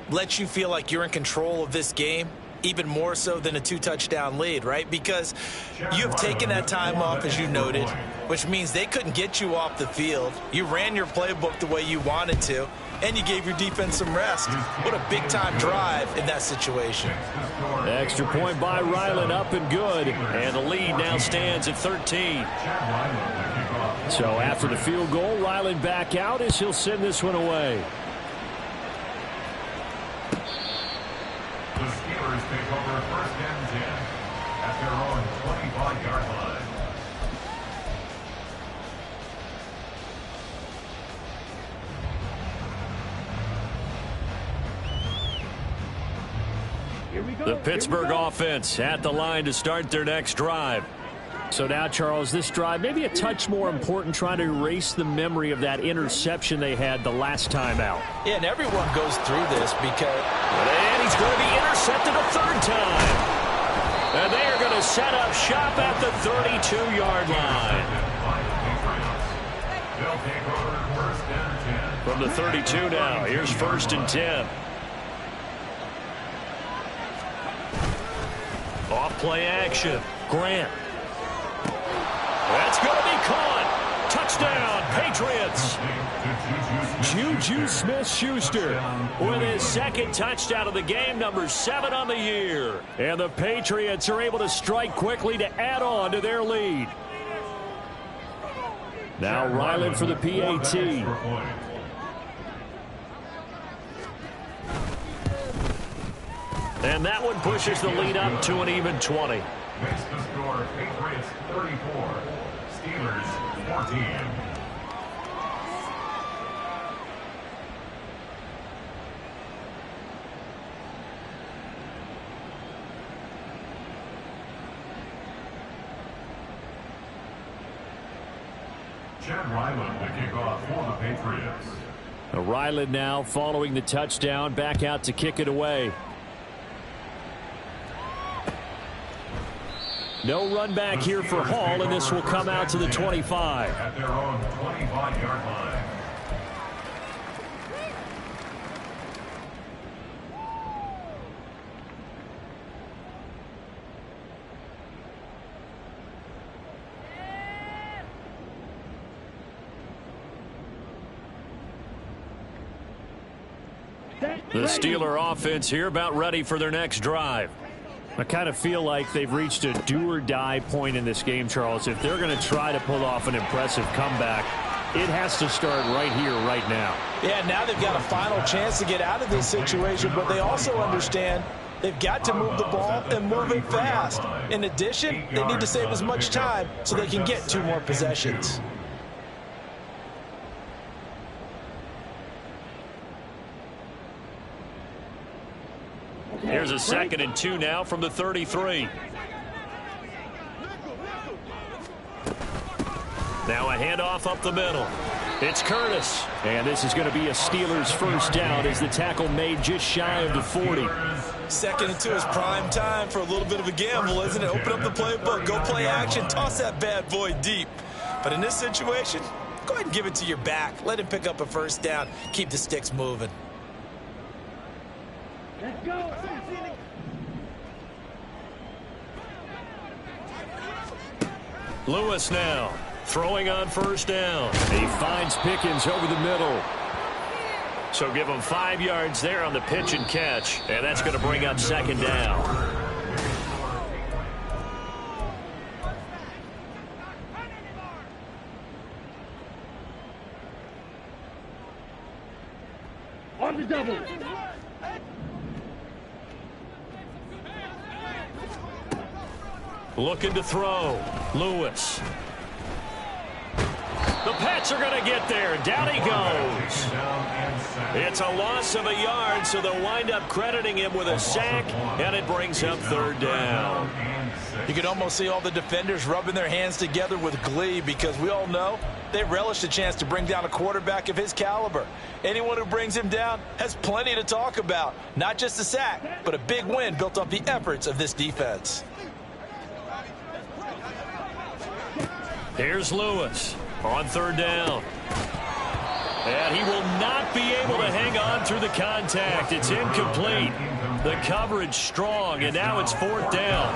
Speaker 2: lets you feel like you're in control of this game, even more so than a 2-touchdown lead, right? Because you have taken that time off, as you noted, which means they couldn't get you off the field. You ran your playbook the way you wanted to, and you gave your defense some rest. What a big-time drive in that situation.
Speaker 1: Extra point by Ryland, up and good. And the lead now stands at 13. So after the field goal, Ryland back out as he'll send this one away.
Speaker 3: The Steelers take over first and 10 at their own 25-yard line.
Speaker 1: The Pittsburgh offense at the line to start their next drive. So now, Charles, this drive maybe a touch more important, trying to erase the memory of that interception they had the last time out.
Speaker 2: Yeah, and everyone goes through this because...
Speaker 1: And he's going to be intercepted a third time. And they are going to set up shop at the 32-yard line. From the 32 now, here's first and 10. Off play action. Grant. That's going to be caught. Touchdown, Patriots. Juju Smith-Schuster with his second touchdown of the game, number 7 on the year. And the Patriots are able to strike quickly to add on to their lead. Now Ryland for the PAT. And that one pushes the lead up to an even 20.
Speaker 3: Makes the score Patriots 34, Steelers 14. Chad Ryland to kick off for the Patriots.
Speaker 1: Ryland now following the touchdown, back out to kick it away. No run back here for Hall, and this will come out to the 25.
Speaker 3: At their own 25-yard line.
Speaker 1: The Steeler offense here about ready for their next drive. I kind of feel like they've reached a do-or-die point in this game, Charles. If they're going to try to pull off an impressive comeback, it has to start right here, right now.
Speaker 2: Yeah, now they've got a final chance to get out of this situation, but they also understand they've got to move the ball and move it fast. In addition, they need to save as much time so they can get 2 more possessions.
Speaker 1: Here's a 2nd and 2 now from the 33. Now a handoff up the middle. It's Curtis. And this is going to be a Steelers first down as the tackle made just shy of the 40.
Speaker 2: 2nd and 2 is prime time for a little bit of a gamble, isn't it? Open up the playbook, go play action, toss that bad boy deep. But in this situation, go ahead and give it to your back. Let him pick up a first down. Keep the sticks moving.
Speaker 5: Let's go.
Speaker 1: Lewis now throwing on first down. He finds Pickens over the middle. So give him 5 yards there on the pitch and catch. And that's going to bring up 2nd down.
Speaker 5: On the double.
Speaker 4: Looking to throw. Lewis. The Pats are going to get there. Down he goes. It's a loss of a yard, so they'll wind up crediting him with a sack, and it brings up third down.
Speaker 2: You can almost see all the defenders rubbing their hands together with glee because we all know they relish the chance to bring down a quarterback of his caliber. Anyone who brings him down has plenty to talk about. Not just a sack, but a big win built off the efforts of this defense.
Speaker 4: Here's Lewis on third down. And he will not be able to hang on through the contact. It's incomplete. The coverage strong, and now it's fourth down.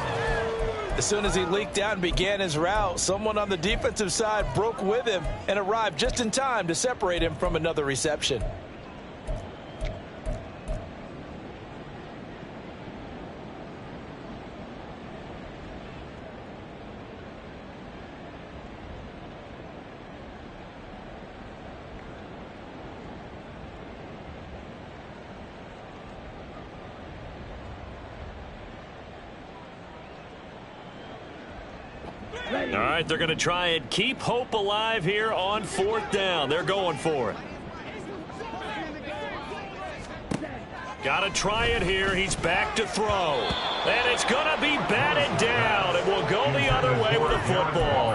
Speaker 2: As soon as he leaked out and began his route, someone on the defensive side broke with him and arrived just in time to separate him from another reception.
Speaker 4: All right, they're going to try and keep hope alive here on fourth down. They're going for it. Got to try it here. He's back to throw. And it's going to be batted down. It will go the other way with a football.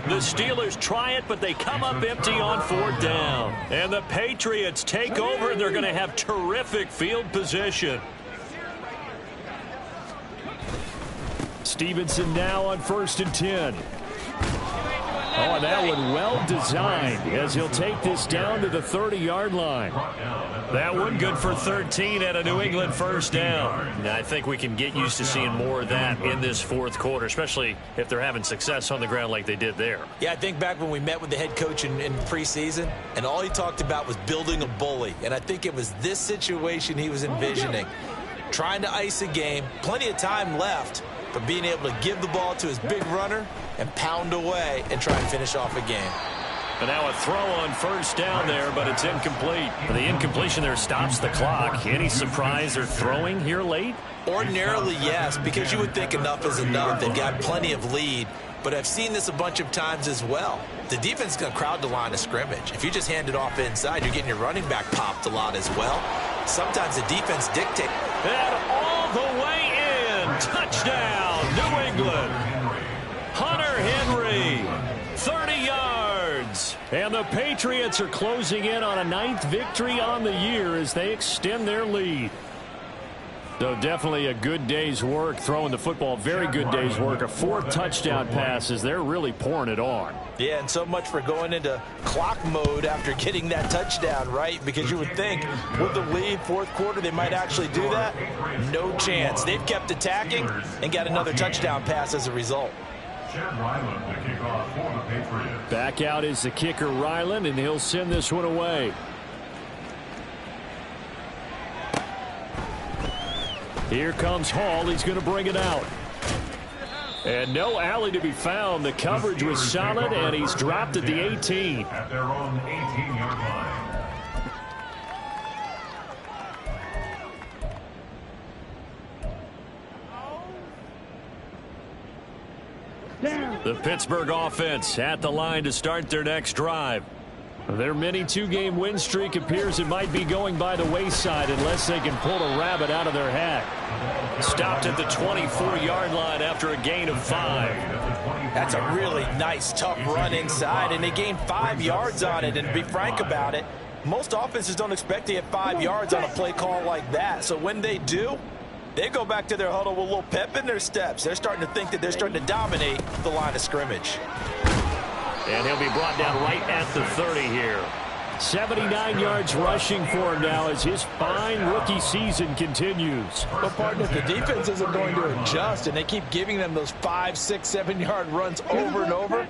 Speaker 4: The Steelers try it, but they come up empty on fourth down. And the Patriots take over, and they're going to have terrific field position.
Speaker 1: Stevenson now on 1st and 10. Oh, and that one well designed as he'll take this down to the 30-yard line.
Speaker 4: That one good for 13 at a New England first down. Now, I think we can get used to seeing more of that in this fourth quarter, especially if they're having success on the ground like they did there.
Speaker 2: Yeah, I think back when we met with the head coach in preseason, and all he talked about was building a bully. And I think it was this situation he was envisioning. Trying to ice a game, plenty of time left, but being able to give the ball to his big runner and pound away and try and finish off a game.
Speaker 4: And now a throw on first down there, but it's incomplete. The incompletion there stops the clock. Any surprise they're throwing here late?
Speaker 2: Ordinarily, yes, because you would think enough is enough. They've got plenty of lead, but I've seen this a bunch of times as well. The defense is going to crowd the line of scrimmage. If you just hand it off inside, you're getting your running back popped a lot as well. Sometimes the defense dictates.
Speaker 4: And all the way in. Touchdown, New England. Hunter Henry, 30 yards.
Speaker 1: And the Patriots are closing in on a 9th victory on the year as they extend their lead. So definitely a good day's work throwing the football. Very good day's work. A 4th touchdown pass as they're really pouring it on.
Speaker 2: Yeah, and so much for going into clock mode after getting that touchdown, right? Because you would think with the lead, fourth quarter, they might actually do that. No chance. They've kept attacking and got another touchdown pass as a result.
Speaker 1: Back out is the kicker, Ryland, and he'll send this one away. Here comes Hall. He's going to bring it out. And no alley to be found. The coverage was solid, and he's dropped at the 18.
Speaker 3: At their own 18-yard line.
Speaker 4: The Pittsburgh offense at the line to start their next drive.
Speaker 1: Their mini 2-game win streak appears it might be going by the wayside unless they can pull a rabbit out of their hat.
Speaker 4: Stopped at the 24-yard line after a gain of 5.
Speaker 2: That's a really nice, tough run inside, and they gained 5 yards on it. And to be frank about it, most offenses don't expect to get 5 yards on a play call like that. So when they do, they go back to their huddle with a little pep in their steps. They're starting to think that they're starting to dominate the line of scrimmage.
Speaker 1: And he'll be brought down right at the 30 here. 79 yards rushing for him now as his fine rookie season continues.
Speaker 2: But, partner, if the defense isn't going to adjust and they keep giving them those 5, 6, 7-yard runs over and over,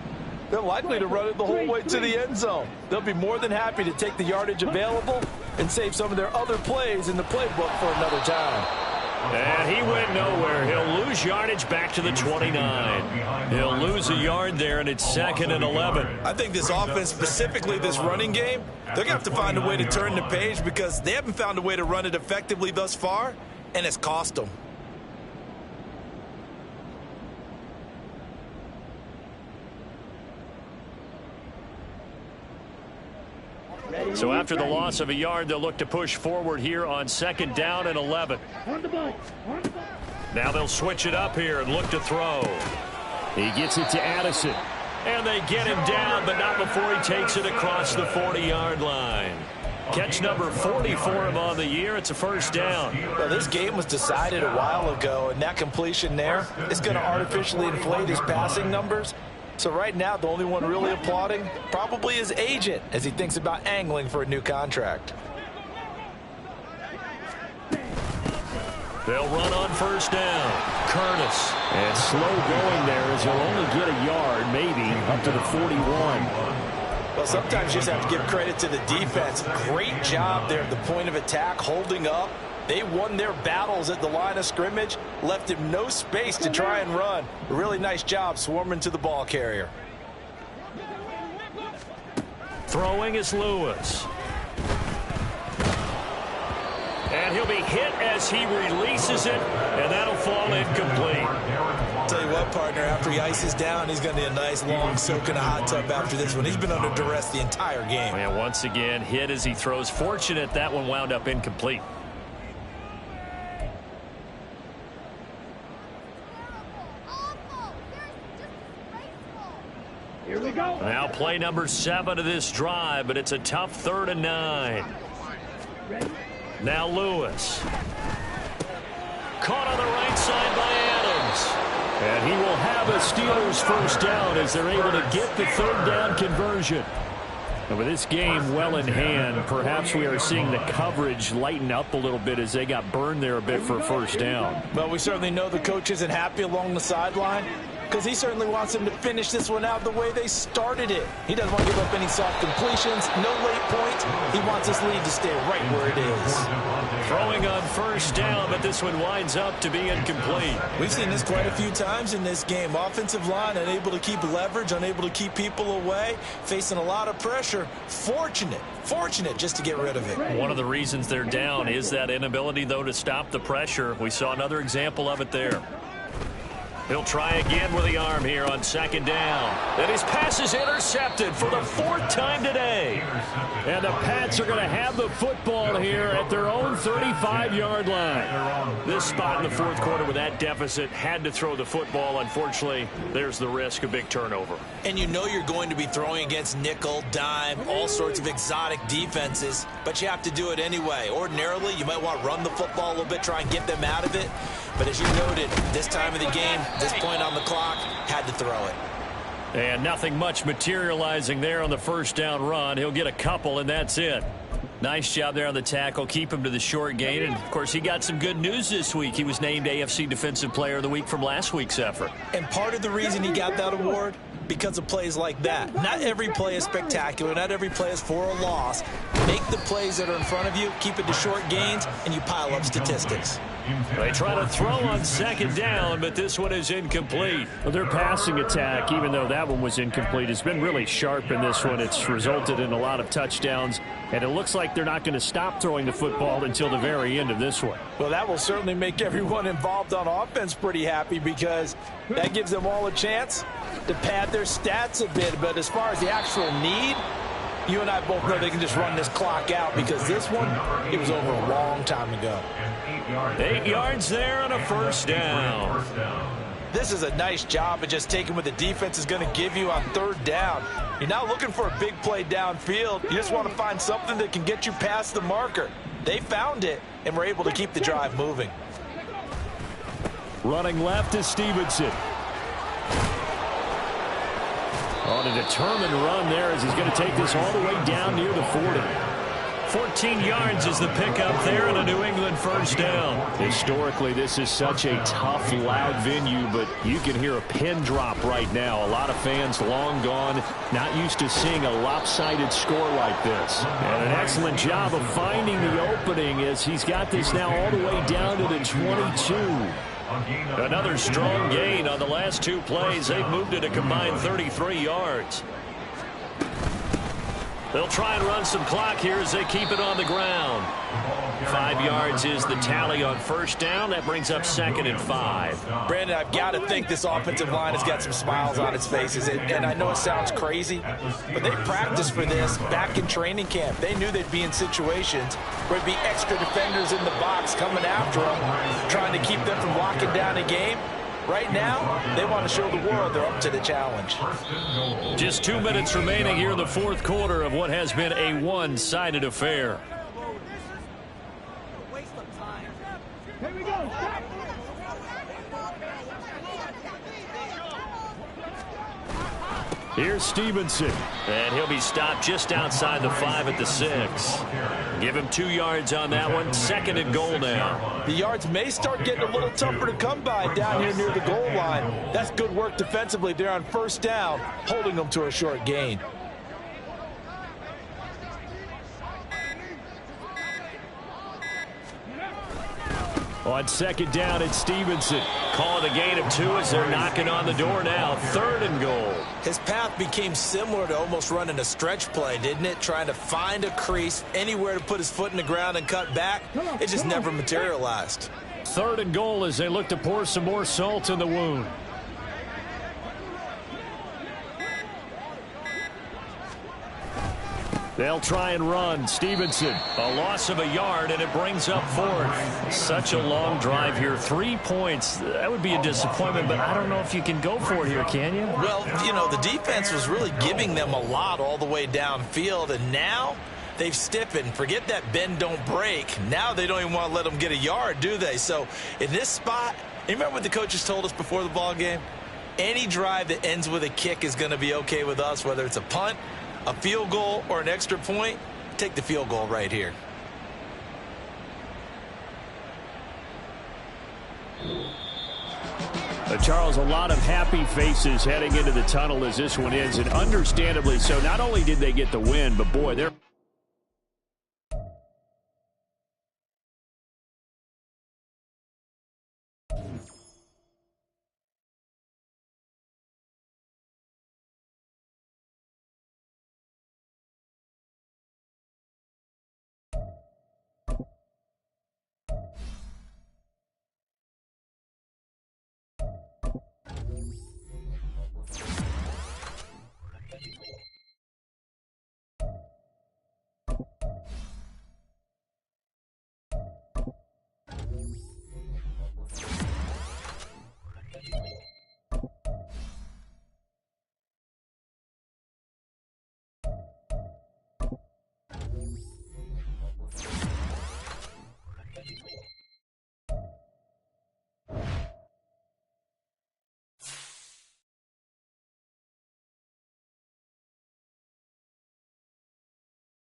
Speaker 2: they're likely to run it the whole way to the end zone. They'll be more than happy to take the yardage available and save some of their other plays in the playbook for another time.
Speaker 4: And he went nowhere. He'll lose yardage back to the 29. He'll lose a yard there, and it's 2nd and 11.
Speaker 2: I think this offense, specifically this running game, they're going to have to find a way to turn the page because they haven't found a way to run it effectively thus far, and it's cost them.
Speaker 1: So after the loss of a yard, they'll look to push forward here on 2nd down and 11. Now they'll switch it up here and look to throw. He gets it to Addison. And they get him down, but not before he takes it across the 40-yard line. Catch number 40 for him on the year. It's a 1st down.
Speaker 2: Well, this game was decided a while ago, and that completion there is going to artificially inflate his passing numbers. So right now, the only one really applauding probably his agent as he thinks about angling for a new contract.
Speaker 1: They'll run on 1st down. Curtis. And slow going there as he'll only get a yard, maybe, up to the 41.
Speaker 2: Well, sometimes you just have to give credit to the defense. Great job there at the point of attack, holding up. They won their battles at the line of scrimmage, left him no space to try and run. A really nice job swarming to the ball carrier.
Speaker 1: Throwing is Lewis. And he'll be hit as he releases it, and that'll fall incomplete.
Speaker 2: Tell you what, partner, after he ices down, he's going to need a nice long soak in a hot tub after this one. He's been under duress the entire game.
Speaker 1: And once again, hit as he throws. Fortunate that one wound up incomplete.
Speaker 5: Here we go.
Speaker 1: Now play number 7 of this drive, but it's a tough 3rd and 9. Now Lewis. Caught on the right side by Adams. And he will have a Steelers 1st down as they're able to get the 3rd down conversion. And with this game well in hand, perhaps we are seeing the coverage lighten up a little bit as they got burned there a bit for a 1st down.
Speaker 2: Well, we certainly know the coach isn't happy along the sideline, because he certainly wants them to finish this one out the way they started it. He doesn't want to give up any soft completions, no late points. He wants this lead to stay right where it is.
Speaker 1: Throwing on 1st down, but this one winds up to be incomplete.
Speaker 2: We've seen this quite a few times in this game. Offensive line unable to keep leverage, unable to keep people away, facing a lot of pressure. Fortunate just to get rid of it.
Speaker 1: One of the reasons they're down is that inability, though, to stop the pressure. We saw another example of it there. He'll try again with the arm here on 2nd down. And his pass is intercepted for the 4th time today. And the Pats are going to have the football here at their own 35-yard line. This spot in the 4th quarter with that deficit had to throw the football. Unfortunately, there's the risk of big turnover.
Speaker 2: And you know you're going to be throwing against nickel, dime, all sorts of exotic defenses, but you have to do it anyway. Ordinarily, you might want to run the football a little bit, try and get them out of it. But as you noted, this time of the game, this point on the clock, had to throw it.
Speaker 1: And nothing much materializing there on the 1st down run. He'll get a couple, and that's it. Nice job there on the tackle. Keep him to the short gain. And, of course, he got some good news this week. He was named AFC Defensive Player of the Week from last week's effort.
Speaker 2: And part of the reason he got that award, because of plays like that. Not every play is spectacular. Not every play is for a loss. Make the plays that are in front of you, keep it to short gains, and you pile up statistics.
Speaker 1: They try to throw on 2nd down, but this one is incomplete.
Speaker 4: Well, their passing attack, even though that one was incomplete, has been really sharp in this one. It's resulted in a lot of touchdowns, and it looks like they're not going to stop throwing the football until the very end of this one.
Speaker 2: Well, that will certainly make everyone involved on offense pretty happy, because that gives them all a chance to pad their stats a bit. But as far as the actual need, you and I both know they can just run this clock out, because this one, it was over a long time ago.
Speaker 1: 8 yards there on a 1st down.
Speaker 2: This is a nice job of just taking what the defense is going to give you on 3rd down. You're not looking for a big play downfield. You just want to find something that can get you past the marker. They found it and were able to keep the drive moving.
Speaker 1: Running left is Stevenson. On a determined run there as he's going to take this all the way down near the 40. 14 yards is the pickup there and a New England 1st down.
Speaker 4: Historically, this is such a tough, loud venue, but you can hear a pin drop right now. A lot of fans long gone, not used to seeing a lopsided score like this.
Speaker 1: And an excellent job of finding the opening as he's got this now all the way down to the 22. Another strong gain on the last 2 plays. They've moved it a combined 33 yards.
Speaker 4: They'll try and run some clock here as they keep it on the ground. 5 yards is the tally on first down. That brings up 2nd and 5.
Speaker 2: Brandon, I've got to think this offensive line has got some smiles on its faces. And I know it sounds crazy, but they practiced for this back in training camp. They knew they'd be in situations where there'd be extra defenders in the box coming after them, trying to keep them from locking down a game. Right now, they want to show the world they're up to the challenge.
Speaker 4: Just 2 minutes remaining here in the fourth quarter of what has been a one-sided affair.
Speaker 5: Here we go.
Speaker 4: Here's Stevenson, and he'll be stopped just outside the 5 at the 6. Give him 2 yards on that one. 2nd and goal now.
Speaker 2: The yards may start getting a little tougher to come by down here near the goal line. That's good work defensively there on first down, holding them to a short gain.
Speaker 4: On 2nd down, it's Stevenson. Calling a gain of 2 as they're knocking on the door now. 3rd and goal.
Speaker 2: His path became similar to almost running a stretch play, didn't it? Trying to find a crease, anywhere to put his foot in the ground and cut back. It just never materialized.
Speaker 4: 3rd and goal as they look to pour some more salt in the wound. They'll try and run. Stevenson, a loss of a yard, and it brings up 4th. Such a long drive here. 3 points. That would be a disappointment, but I don't know if you can go for it here, can you?
Speaker 2: Well, you know, the defense was really giving them a lot all the way downfield, and now they've stiffened. Forget that bend, don't break. Now they don't even want to let them get a yard, do they? So in this spot, you remember what the coaches told us before the ball game? Any drive that ends with a kick is going to be okay with us, whether it's a punt, a field goal, or an extra point. Take the field goal right here.
Speaker 4: Charles, a lot of happy faces heading into the tunnel as this one ends, and understandably so. Not only did they get the win, but boy, they're